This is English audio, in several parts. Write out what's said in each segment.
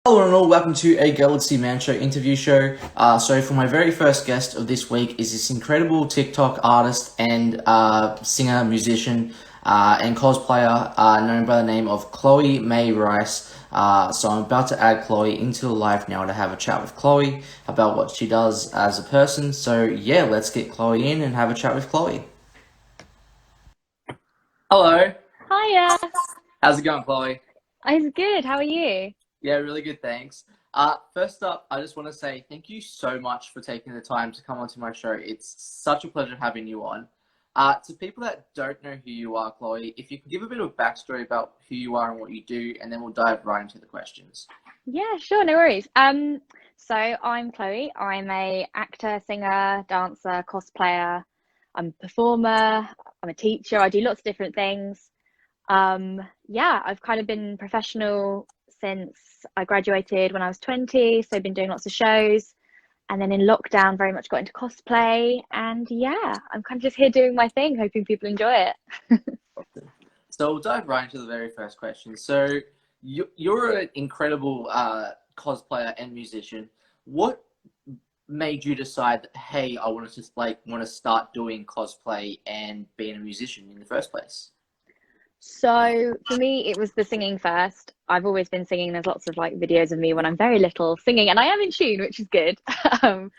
Hello and all, welcome to a Galaxy Man Show interview show. So for my very first guest of this week is this incredible TikTok artist and singer, musician, and cosplayer known by the name of Chloe May Rice. So I'm about to add Chloe into the live now to have a chat with Chloe about what she does as a person. So yeah, let's get Chloe in and have a chat with Chloe. Hello, Hiya. how's it going, Chloe? I'm good. How are you? Yeah, really good, thanks. First up, I just want to say thank you so much for taking the time to come onto my show. It's such a pleasure having you on. To people that don't know who you are, Chloe, if you can give a bit of backstory about who you are and what you do, and then we'll dive right into the questions. Yeah, sure, no worries. So I'm Chloe. I'm a actor, singer, dancer, cosplayer. I'm a performer. I'm a teacher. I do lots of different things. Yeah, I've kind of been professional since I graduated when I was 20, so I've been doing lots of shows. And then in lockdown, very much got into cosplay. And yeah, I'm kind of just here doing my thing, hoping people enjoy it. So we'll dive right into the very first question. So you're an incredible cosplayer and musician. What made you decide that, hey, I want to just want to start doing cosplay and being a musician in the first place? So for me, it was the singing first. I've always been singing. There's lots of like videos of me when I'm very little singing, and I am in tune, which is good. Um,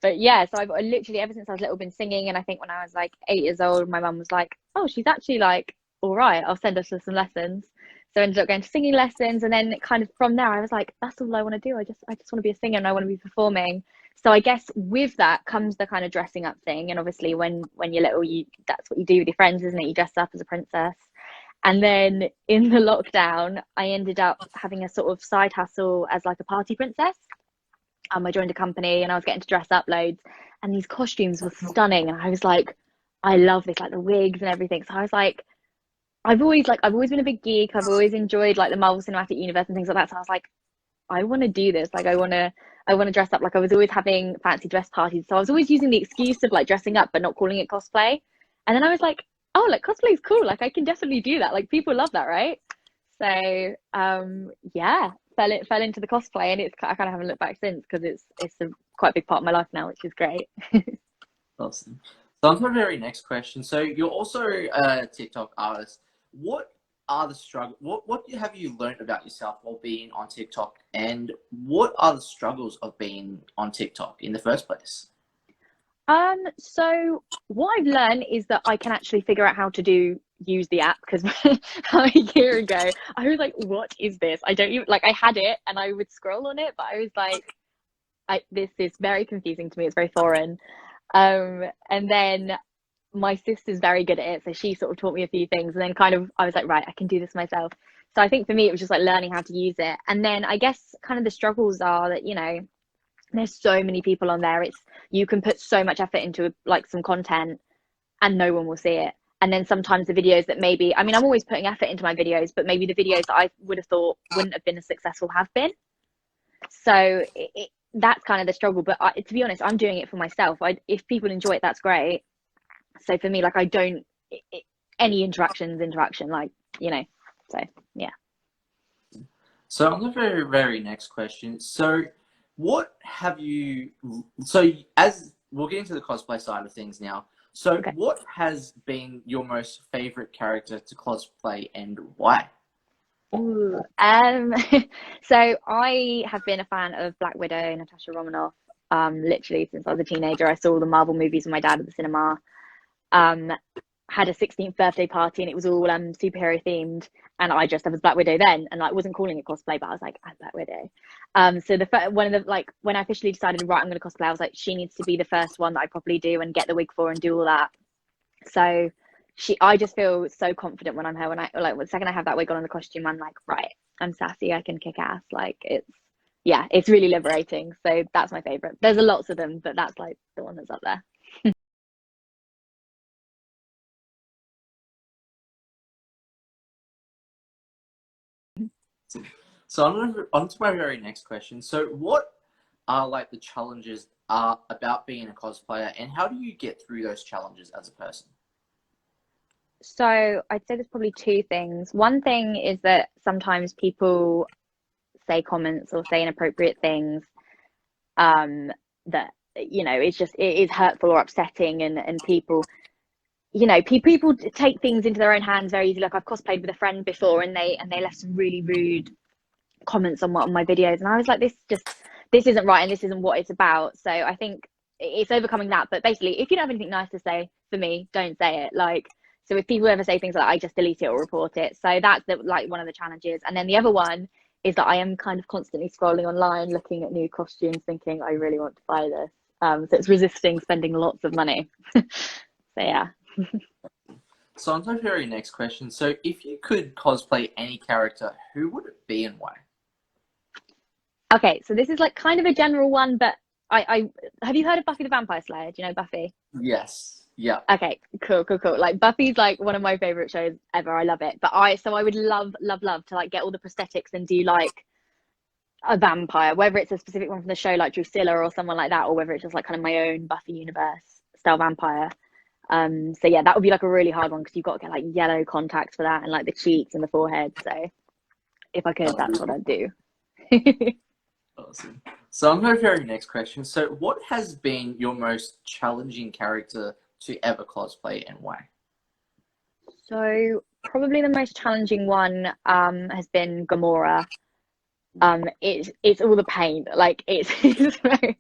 but yeah, so I've literally ever since I was little been singing, and I think when I was like 8 years old, my mum was like, "Oh, she's actually like all right. I'll send her to some lessons." So I ended up going to singing lessons, and then kind of from there, I was like, "That's all I want to do. I just want to be a singer, and I want to be performing." So I guess with that comes the kind of dressing up thing, and obviously when you're little, you that's what you do with your friends, isn't it? You dress up as a princess. And then in the lockdown, I ended up having a sort of side hustle as like a party princess. I joined a company and I was getting to dress up loads, and these costumes were stunning. And I was like, I love this, like the wigs and everything. So I was like, I've always been a big geek. I've always enjoyed like the Marvel Cinematic Universe and things like that. So I was like, I want to do this. Like I want to dress up. Like I was always having fancy dress parties. So I was always using the excuse of like dressing up but not calling it cosplay. And then I was like, oh, like cosplay is cool. Like I can definitely do that. Like people love that, right? So yeah, fell into the cosplay, and it's I kind of haven't looked back since because it's a quite a big part of my life now, which is great. Awesome. So on to my very next question. So you're also a TikTok artist. What are the struggle? What have you learned about yourself while being on TikTok, and what are the struggles of being on TikTok in the first place? So what I've learned is that I can actually figure out how to use the app because a year ago I was like, what is this? I don't even like I had it and I would scroll on it, but I was like, this is very confusing to me. It's very foreign. And then my sister's very good at it, so she sort of taught me a few things, and then kind of I was like, right, I can do this myself. So I think for me it was just like learning how to use it. And then I guess kind of the struggles are that, there's so many people on there. It's you can put so much effort into like some content and no one will see it. And then sometimes the videos that maybe, I mean, I'm always putting effort into my videos, but maybe the videos that I would have thought wouldn't have been as successful have been. So that's kind of the struggle. But to be honest, I'm doing it for myself. If people enjoy it, that's great. So for me, like I don't any interaction, like you know. So yeah. So on the very very next question. So what have you? So as we'll get into the cosplay side of things now. So Okay. what has been your most favorite character to cosplay and why? Ooh. So I have been a fan of Black Widow, Natasha Romanoff, literally since I was a teenager. I saw the Marvel movies with my dad at the cinema. Um, had a 16th birthday party and it was all superhero themed, and I dressed up as Black Widow then, and like wasn't calling it cosplay, but I was like, I'm Black Widow. So one of the like when I officially decided, right, I'm going to cosplay, I was like, she needs to be the first one that I properly do and get the wig for and do all that. So I just feel so confident when I'm her. When I like the second I have that wig on and the costume, I'm like, right, I'm sassy. I can kick ass. Like yeah, it's really liberating. So that's my favorite. There's a lots of them, but that's like the one that's up there. So on to my very next question. So what are like the challenges are about being a cosplayer, and how do you get through those challenges as a person? So I'd say there's probably two things. One thing is that sometimes people say comments or say inappropriate things that, you know, it is hurtful or upsetting, and people, you know, people take things into their own hands very easily. Like I've cosplayed with a friend before, and they left some really rude comments on my videos, and I was like, this isn't right, and this isn't what it's about. So I think it's overcoming that. But basically, if you don't have anything nice to say, for me, don't say it. Like, so if people ever say things like that, I just delete it or report it. So that's like one of the challenges. And then the other one is that I am kind of constantly scrolling online, looking at new costumes, thinking I really want to buy this. So it's resisting spending lots of money. So yeah. So on to the very next question. So if you could cosplay any character, who would it be and why? Okay, so this is like kind of a general one, but I have you heard of Buffy the Vampire Slayer? Do you know Buffy? Yes. Yeah. Okay, cool. Like Buffy's like one of my favorite shows ever. I love it. But I would love to like get all the prosthetics and do like a vampire, whether it's a specific one from the show like Drusilla or someone like that, or whether it's just like kind of my own Buffy universe style vampire. So yeah, that would be like a really hard one because you've got to get like yellow contacts for that and like the cheeks and the forehead. So if I could, that's what I'd do. Awesome. So I'm going to very next question. So what has been your most challenging character to ever cosplay and why? So probably the most challenging one has been Gamora. It's all the paint, like it's very,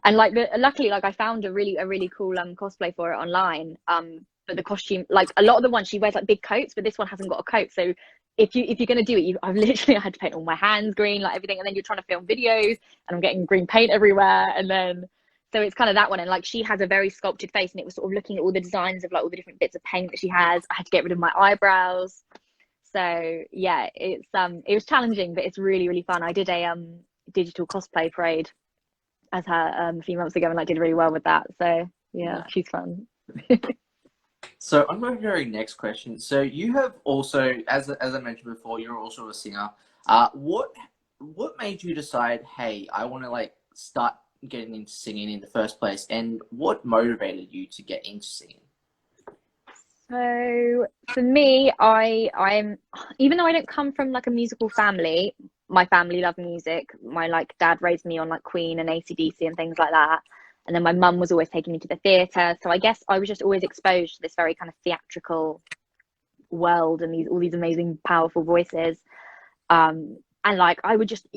and like luckily like I found a really cool cosplay for it online. But the costume, like a lot of the ones she wears like big coats, but this one hasn't got a coat. So if you're gonna do it, I've literally had to paint all my hands green, like everything, and then you're trying to film videos, and I'm getting green paint everywhere, and then so it's kind of that one. And like she has a very sculpted face, and it was sort of looking at all the designs of like all the different bits of paint that she has. I had to get rid of my eyebrows. So yeah, it was challenging, but it's really fun. I did a digital cosplay parade as her a few months ago, and I did really well with that. So yeah, she's fun. So on my very next question. So you have also, as I mentioned before, you're also a singer. What made you decide, hey, I want to like start getting into singing in the first place, and what motivated you to get into singing? So for me, I'm even though I don't come from like a musical family, my family love music. My like dad raised me on like Queen and AC/DC and things like that. And then my mum was always taking me to the theatre. So I guess I was just always exposed to this very kind of theatrical world and all these amazing, powerful voices. And like I would just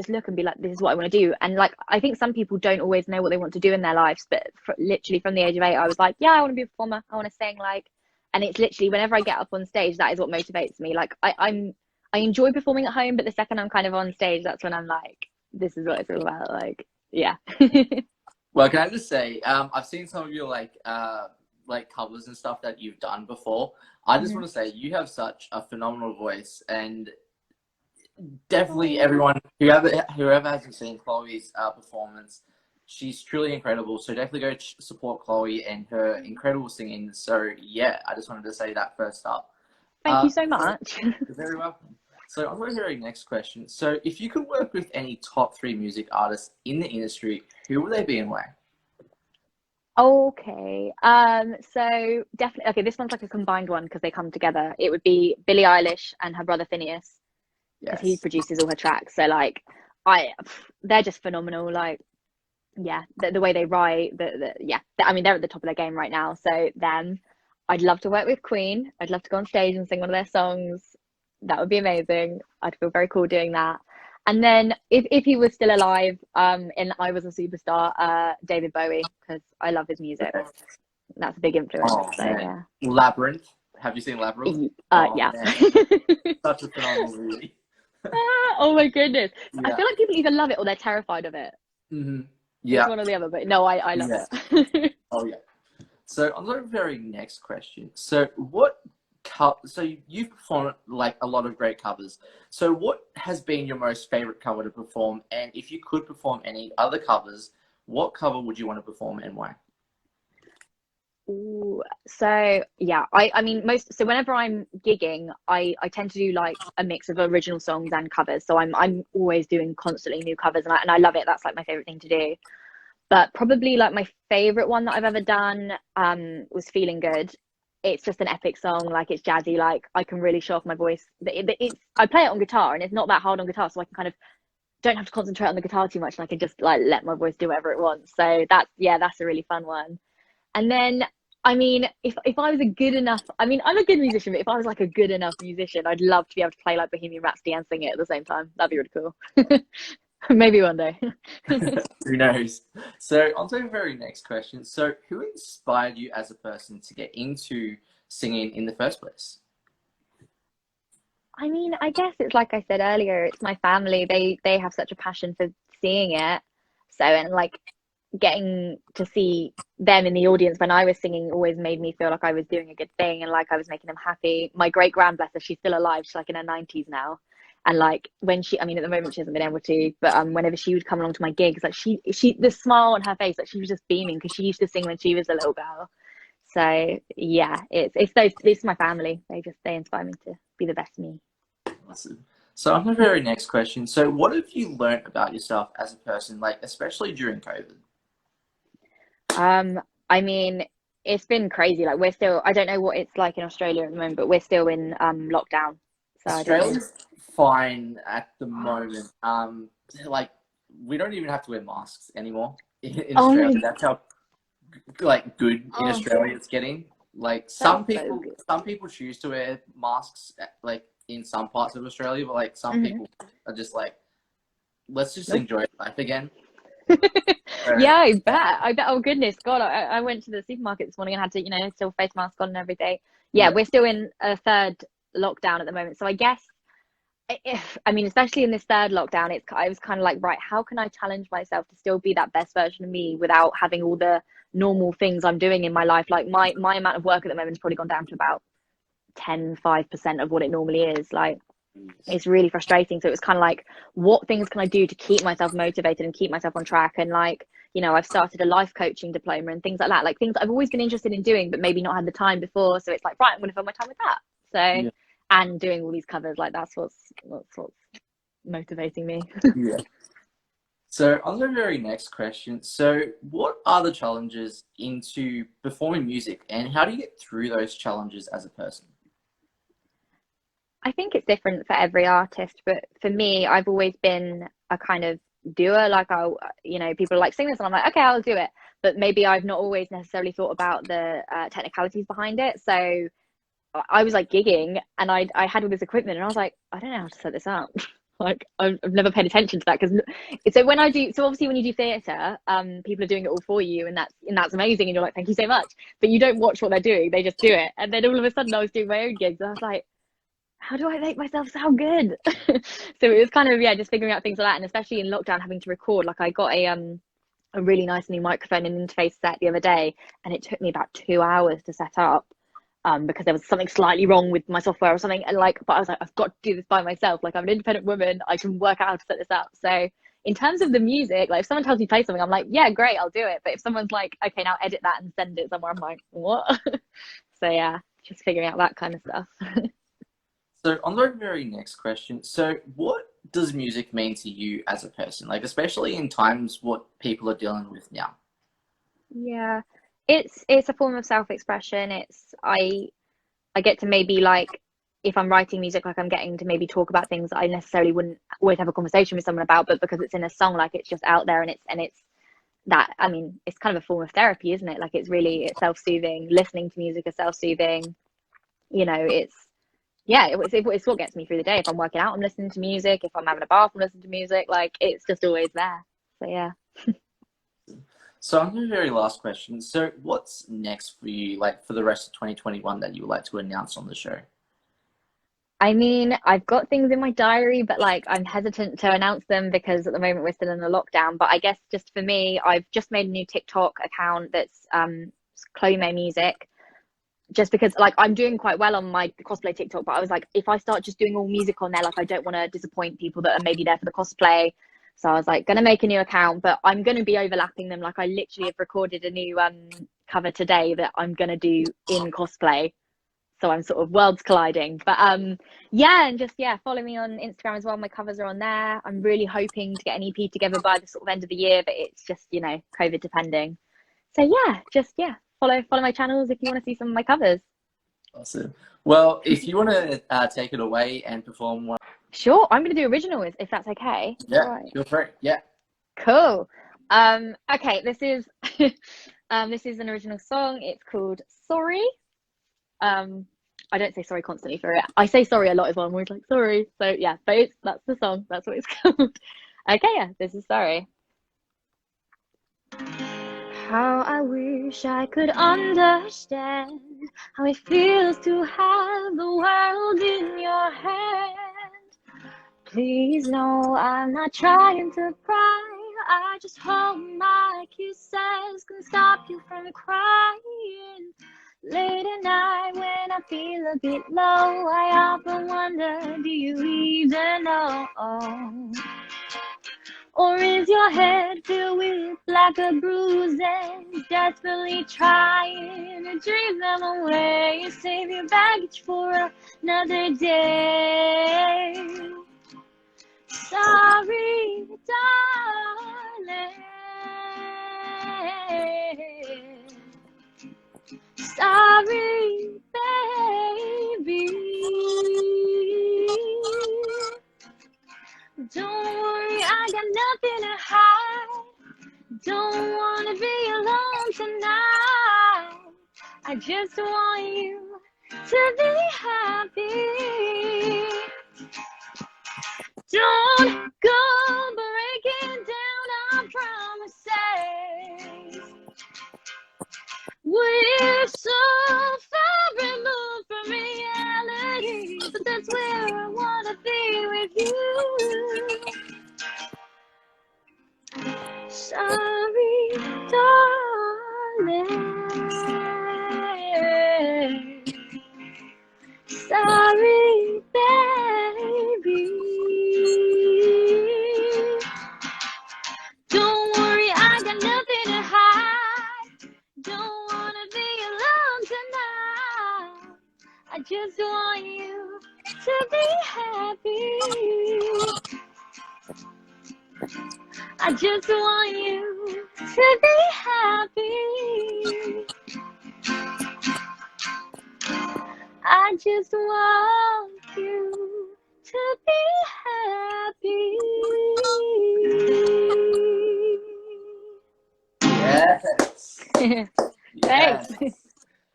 look and be like, this is what I want to do. And like I think some people don't always know what they want to do in their lives, but literally from the age of 8, I was like, yeah, I want to be a performer. I want to sing, like, and it's literally whenever I get up on stage, that is what motivates me. Like I enjoy performing at home, but the second I'm kind of on stage, that's when I'm like, this is what it's all about. Like, yeah. Well, can I just say, I've seen some of your like covers and stuff that you've done before. I just want to say you have such a phenomenal voice, and definitely everyone whoever hasn't seen Chloe's performance, she's truly incredible. So definitely go support Chloe and her incredible singing. So yeah, I just wanted to say that first up. Thank you so much. You're very welcome. So I'm going to hear your next question. So if you could work with any top 3 music artists in the industry, who would they be and why? Okay. So definitely, okay, this one's like a combined one because they come together. It would be Billie Eilish and her brother Phineas, because he Yes. produces all her tracks. So like they're just phenomenal. Like, yeah, the way they write, I mean, they're at the top of their game right now. So them. I'd love to work with Queen. I'd love to go on stage and sing one of their songs. That would be amazing. I'd feel very cool doing that. And then if he was still alive, and I was a superstar, David Bowie, because I love his music. That's a big influence. Oh, So man. yeah. Labyrinth. Have you seen Labyrinth? Yeah. Man. Such a phenomenal movie. Oh my goodness. Yeah. I feel like people either love it or they're terrified of it. Mm-hmm. It's Yeah. one or the other, but no, I love it. Oh yeah. So on the very next question. So so you've performed like a lot of great covers. So what has been your most favorite cover to perform? And if you could perform any other covers, what cover would you want to perform and why? Ooh, so yeah, I mean so whenever I'm gigging, I tend to do like a mix of original songs and covers. So I'm always doing constantly new covers, and I love it. That's like my favorite thing to do. But probably like my favorite one that I've ever done was Feeling Good. It's just an epic song, like it's jazzy, like I can really show off my voice. I play it on guitar, and it's not that hard on guitar, so I can kind of don't have to concentrate on the guitar too much, and I can just like let my voice do whatever it wants. So that's, yeah, that's a really fun one. And then, I mean, if I was a good enough, I mean, I'm a good musician, but if I was like a good enough musician, I'd love to be able to play like Bohemian Rhapsody and sing it at the same time. That'd be really cool. Maybe one day. Who knows? So on to the very next question. So who inspired you as a person to get into singing in the first place? I mean, I guess it's like I said earlier, it's my family. They have such a passion for seeing it. So, and like getting to see them in the audience when I was singing always made me feel like I was doing a good thing and like I was making them happy. My great grand, bless her, she's still alive. She's like in her 90s now. And like when she, I mean, at the moment she hasn't been able to, but whenever she would come along to my gigs, like the smile on her face, like she was just beaming because she used to sing when she was a little girl. So yeah, it's my family. They inspire me to be the best me. Awesome. So on to the very next question. So what have you learned about yourself as a person, like especially during COVID? I mean, it's been crazy. Like we're still, I don't know what it's like in Australia at the moment, but we're still in lockdown. So I don't know. Australia's fine at the moment. Like we don't even have to wear masks anymore in Oh my, Australia. That's how like good in oh, Australia it's getting. Like that's so good. some people choose to wear masks like in some parts of Australia, but like some Hmm. people are just like, let's just Nope. enjoy life again. So, Yeah, I bet. I bet. Oh goodness, God! I went to the supermarket this morning and had to, still face mask on and everything. Yeah, yeah, we're still in a third lockdown at the moment. So I guess if I mean, especially in this third lockdown, I was kind of like, right, how can I challenge myself to still be that best version of me without having all the normal things I'm doing in my life? Like my amount of work at the moment has probably gone down to about 5% of what it normally is. Like it's really frustrating. So it was kind of like, what things can I do to keep myself motivated and keep myself on track? And like, I've started a life coaching diploma and things like that, like things I've always been interested in doing, but maybe not had the time before. So it's like, right, I'm going to fill my time with that. So, yeah, and doing all these covers, like that's what's motivating me. yeah. So on to the very next question. So what are the challenges into performing music, and how do you get through those challenges as a person? I think it's different for every artist, but for me, I've always been a kind of doer. Like people are like sing this, and I'm like, okay, I'll do it. But maybe I've not always necessarily thought about the technicalities behind it. So I was like gigging, and I had all this equipment, and I was like, I don't know how to set this up. Like I've never paid attention to that because so when I do, so obviously when you do theatre, people are doing it all for you, and that's amazing, and you're like, thank you so much. But you don't watch what they're doing; they just do it. And then all of a sudden, I was doing my own gigs, and I was like, how do I make myself sound good? So it was kind of, yeah, just figuring out things like that. And especially in lockdown, having to record, like I got a really nice new microphone and interface set the other day, and it took me about 2 hours to set up. Because there was something slightly wrong with my software or something, and like, but I was like, I've got to do this by myself. Like, I'm an independent woman, I can work out how to set this up. So, in terms of the music, like, if someone tells me play something, I'm like, yeah, great, I'll do it. But if someone's like, okay, now edit that and send it somewhere, I'm like, what? So yeah, just figuring out that kind of stuff. So on the very next question, so what does music mean to you as a person? Like especially in times what people are dealing with now. Yeah, it's a form of self-expression. I get to maybe like if I'm writing music, like I'm getting to maybe talk about things that I necessarily wouldn't always have a conversation with someone about, but because it's in a song, like it's just out there, and it's that, I mean, it's kind of a form of therapy, isn't it? Like it's self-soothing. Listening to music is self-soothing. It's yeah, it's what gets me through the day. If I'm working out, I'm listening to music. If I'm having a bath, I'm listening to music. Like it's just always there. So yeah. So on to the very last question. So what's next for you, like for the rest of 2021 that you would like to announce on the show? I mean, I've got things in my diary, but like I'm hesitant to announce them because at the moment we're still in a lockdown. But I guess just for me, I've just made a new TikTok account that's Chloe May Music. Just because like I'm doing quite well on my cosplay TikTok, but I was like, if I start just doing all music on there, like I don't want to disappoint people that are maybe there for the cosplay. So I was like, gonna make a new account, but I'm gonna be overlapping them. Like I literally have recorded a new cover today that I'm gonna do in cosplay. So I'm sort of worlds colliding. But yeah, and just yeah, follow me on Instagram as well. My covers are on there. I'm really hoping to get an EP together by the sort of end of the year, but it's just, COVID depending. So yeah, just yeah, follow my channels if you want to see some of my covers. Awesome. Well, if you want to take it away and perform one. Sure, I'm gonna do original if that's okay. Is that Yeah, right? feel free. Yeah. Cool. Okay, this is this is an original song. It's called Sorry. Um, I don't say sorry constantly for it. I say sorry a lot as well. I'm always like sorry. So yeah, but that's the song. That's what it's called. Okay, yeah, this is Sorry. How I wish I could understand how it feels to have the world in your hand. Please know I'm not trying to cry. I just hope my kisses can stop you from crying. Late at night when I feel a bit low, I often wonder, do you even know? Or is your head filled with black bruises, desperately trying to dream them away, save your baggage for another day? Sorry, darling. Sorry, baby. Don't worry, I got nothing to hide. Don't wanna be alone tonight. I just want you to be happy. Don't go breaking down our promises. We're so far removed from reality, but that's where I wanna be with you. Sorry, darling. Sorry, baby. Don't worry, I got nothing to hide. Don't wanna be alone tonight. I just want you to be happy. I just want you to be happy. I just want you to be Yes. happy. Yes. Thanks.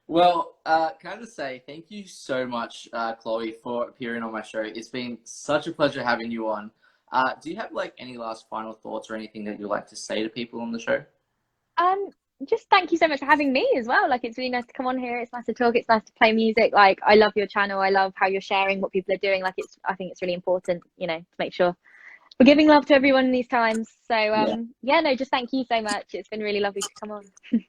Well, can I just say thank you so much, Chloe, for appearing on my show. It's been such a pleasure having you on. Do you have like any last final thoughts or anything that you'd like to say to people on the show? Um, just thank you so much for having me as well. Like, it's really nice to come on here. It's nice to talk. It's nice to play music. Like, I love your channel. I love how you're sharing what people are doing. Like, I think it's really important, to make sure we're giving love to everyone in these times. So, Yeah. yeah, no, just thank you so much. It's been really lovely to come on.